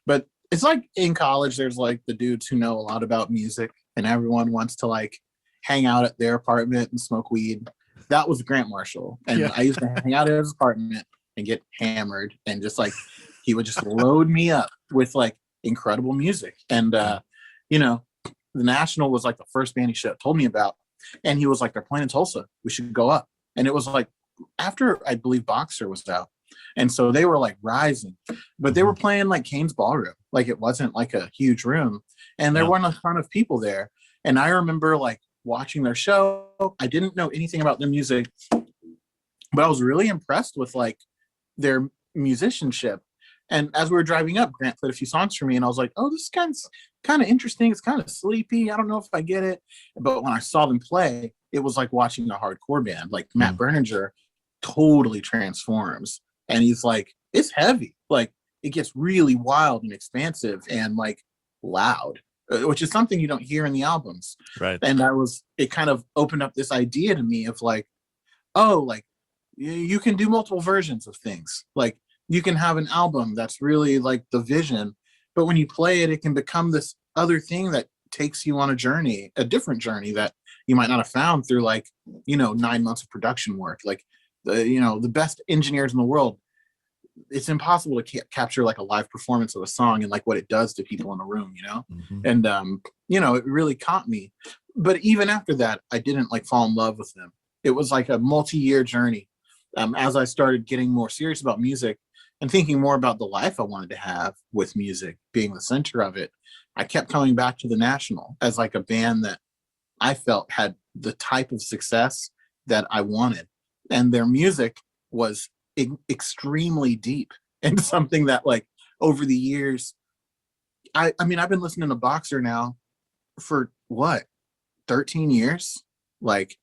But it's like in college, there's like the dudes who know a lot about music and everyone wants to like hang out at their apartment and smoke weed. That was Grant Marshall. And I used to hang out at his apartment and get hammered and just like, he would just load me up with like incredible music. And, you know, The National was like the first band he told me about. And he was like, they're playing in Tulsa. We should go up. And it was like after, I believe, Boxer was out. And so they were like rising. But they were playing like Kane's Ballroom. Like it wasn't like a huge room. And there weren't a ton of people there. And I remember like watching their show. I didn't know anything about their music. But I was really impressed with like their musicianship. And as we were driving up, Grant played a few songs for me, and I was like, "Oh, this is kind of interesting. It's kind of sleepy. I don't know if I get it." But when I saw them play, it was like watching a hardcore band. Like Matt Berninger totally transforms, and he's like, "It's heavy. Like it gets really wild and expansive and like loud, which is something you don't hear in the albums." Right. And it kind of opened up this idea to me of like, oh, like you can do multiple versions of things, like. You can have an album that's really like the vision, but when you play it, it can become this other thing that takes you on a different journey that you might not have found through like, 9 months of production work. Like the best engineers in the world, it's impossible to capture like a live performance of a song and like what it does to people in a room, And, it really caught me. But even after that, I didn't like fall in love with them. It was like a multi-year journey. As I started getting more serious about music, and thinking more about the life I wanted to have with music being the center of it, I kept coming back to The National as like a band that I felt had the type of success that I wanted. And their music was extremely deep and something that like over the years, I mean, I've been listening to Boxer now for 13 years? Like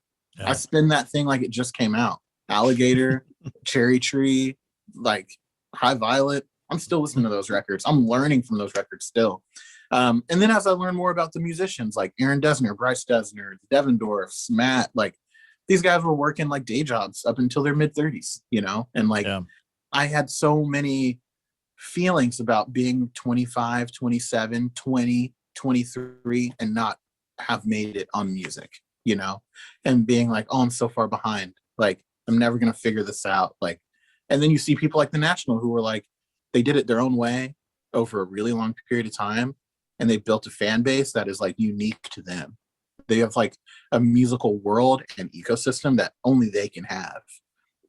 I spin that thing like it just came out. Alligator, Cherry Tree, like High Violet. I'm still listening to those records. I'm learning from those records still. And then as I learn more about the musicians like Aaron Dessner, Bryce Dessner, the Devendorfs, Matt, like these guys were working like day jobs up until their mid 30s, and like I had so many feelings about being 25, 27, 20, 23 and not have made it on music, and being like, oh, I'm so far behind. Like I'm never going to figure this out. Like, and then you see people like The National who were like, they did it their own way over a really long period of time. And they built a fan base that is like unique to them. They have like a musical world and ecosystem that only they can have.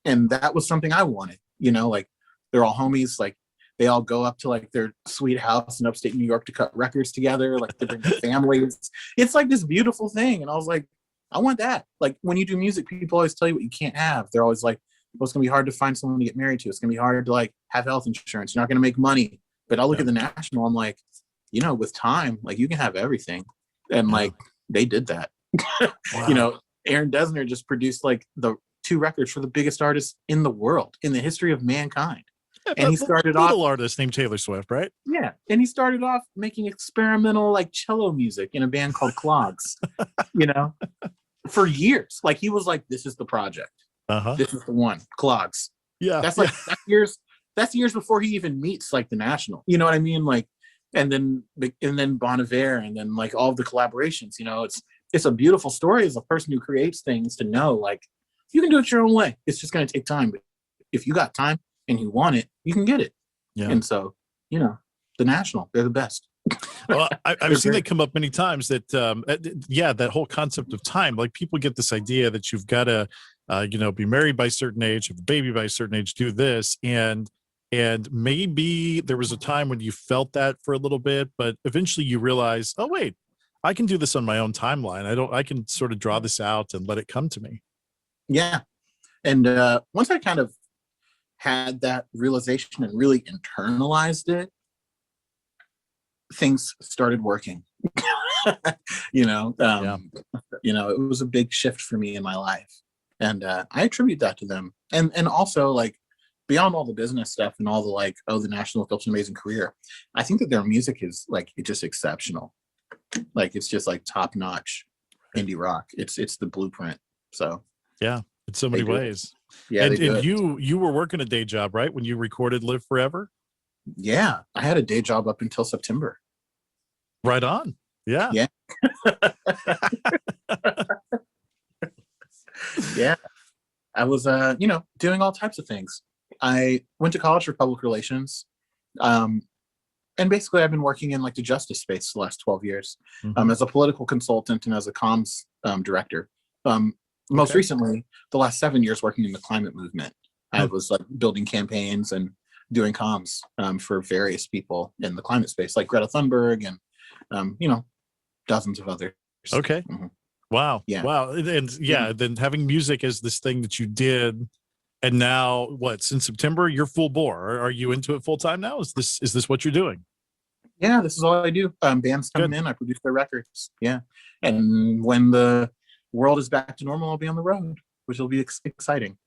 And that was something I wanted, like they're all homies. Like they all go up to like their sweet house in upstate New York to cut records together. Like they bring their families. It's like this beautiful thing. And I was like, I want that. Like when you do music, people always tell you what you can't have. They're always like, well, it's going to be hard to find someone to get married to. It's going to be hard to like have health insurance. You're not going to make money. But I look at The National, I'm like, with time, like you can have everything. And like they did that. Wow. Aaron Dessner just produced like the 2 records for the biggest artists in the world, in the history of mankind. And he started off little artist named Taylor Swift, right? Yeah. And he started off making experimental like cello music in a band called Clogs, for years. Like he was like, this is the project. This is the one, Clogs. Yeah. That's like that's years before he even meets like The National. You know what I mean? Like, and then Bon Iver, and then like all of the collaborations, it's it's a beautiful story as a person who creates things to know, like, you can do it your own way. It's just going to take time. But if you got time and you want it, you can get it. Yeah. And so, the National, they're the best. Well, I've seen that come up many times that, that whole concept of time, like people get this idea that you've got to, be married by a certain age, have a baby by a certain age, do this. And maybe there was a time when you felt that for a little bit, but eventually you realize, oh, wait, I can do this on my own timeline. I can sort of draw this out and let it come to me. Yeah. And once I kind of had that realization and really internalized it, things started working. It was a big shift for me in my life. And I attribute that to them. And also, like, beyond all the business stuff and all the, like, the National built an amazing career, I think that their music is, like, it's just exceptional. Like, it's just, like, top notch indie rock. It's the blueprint. So yeah, in so many ways. Yeah. And you were working a day job, right, when you recorded Live Forever? Yeah, I had a day job up until September. Right on. Yeah. Yeah. Yeah. I was, doing all types of things. I went to college for public relations. And basically I've been working in, like, the justice space the last 12 years, as a political consultant and as a comms director. Most recently, the last 7 years working in the climate movement. I was, like, building campaigns and doing comms for various people in the climate space, like Greta Thunberg and, dozens of others. Okay. Wow. Yeah. Wow. And then having music as this thing that you did, and now since September, you're full bore. Are you into it full time now? Is this what you're doing? Yeah, this is all I do. Bands come in, I produce their records. Yeah. And when the world is back to normal, I'll be on the road, which will be exciting.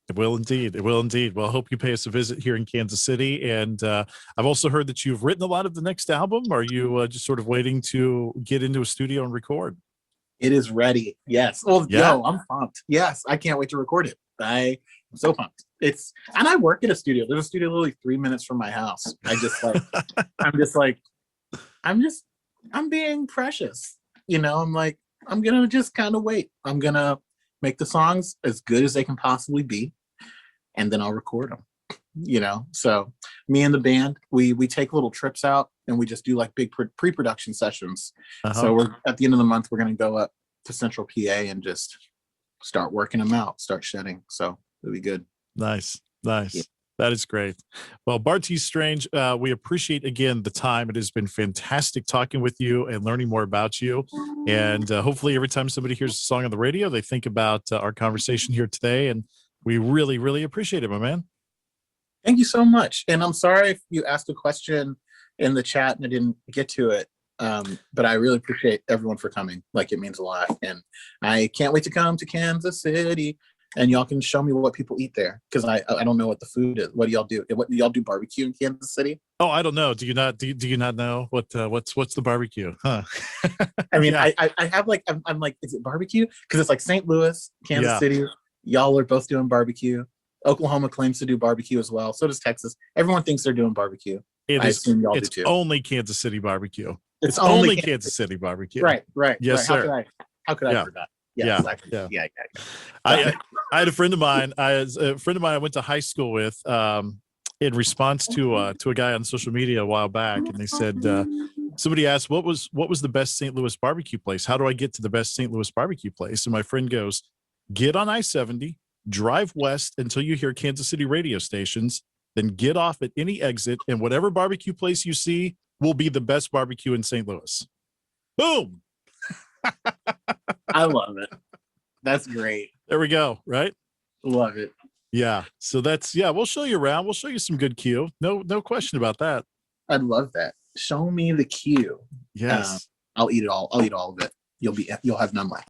It will indeed. It will indeed. Well, I hope you pay us a visit here in Kansas City. And I've also heard that you've written a lot of the next album. Are you just sort of waiting to get into a studio and record? It is ready. Yes. Well, I'm pumped. Yes, I can't wait to record it. I'm so pumped. And I work at a studio. There's a studio literally 3 minutes from my house. I'm being precious. I'm like, I'm going to just kind of wait. I'm going to make the songs as good as they can possibly be, and then I'll record them. So me and the band, we take little trips out and we just do, like, big pre-production sessions. So we're at the end of the month, we're going to go up to Central PA and just start working them out, start shedding. So it'll be good. Nice. Yeah. That is great. Well, Barteese Strange, we appreciate, again, the time. It has been fantastic talking with you and learning more about you. And hopefully every time somebody hears a song on the radio, they think about our conversation here today. And we really, really appreciate it, my man. Thank you so much. And I'm sorry if you asked a question in the chat and I didn't get to it. But I really appreciate everyone for coming. Like, it means a lot. And I can't wait to come to Kansas City, and y'all can show me what people eat there, because I don't know what the food is. What do y'all do? What do y'all do, barbecue in Kansas City? Oh, I don't know. Do you not know what's the barbecue? Huh? I mean, yeah. I have, like, I'm like, is it barbecue? Because it's like St. Louis, Kansas City. Y'all are both doing barbecue. Oklahoma claims to do barbecue as well. So does Texas. Everyone thinks they're doing barbecue. It's only Kansas City barbecue. It's only Kansas City barbecue. Right. Yes, right. sir. How could I forget? Yeah, exactly. Yeah. I had a friend of mine. I went to high school with, in response to a guy on social media a while back, and they said, somebody asked, what was the best St. Louis barbecue place? How do I get to the best St. Louis barbecue place? And my friend goes, get on I-70, drive west until you hear Kansas City radio stations, then get off at any exit, and whatever barbecue place you see will be the best barbecue in St. Louis. Boom. I love it. That's great. There we go. Right. Love it. Yeah. So we'll show you around. We'll show you some good Q. No question about that. I'd love that. Show me the Q. Yes. I'll eat it all. I'll eat all of it. You'll have none left.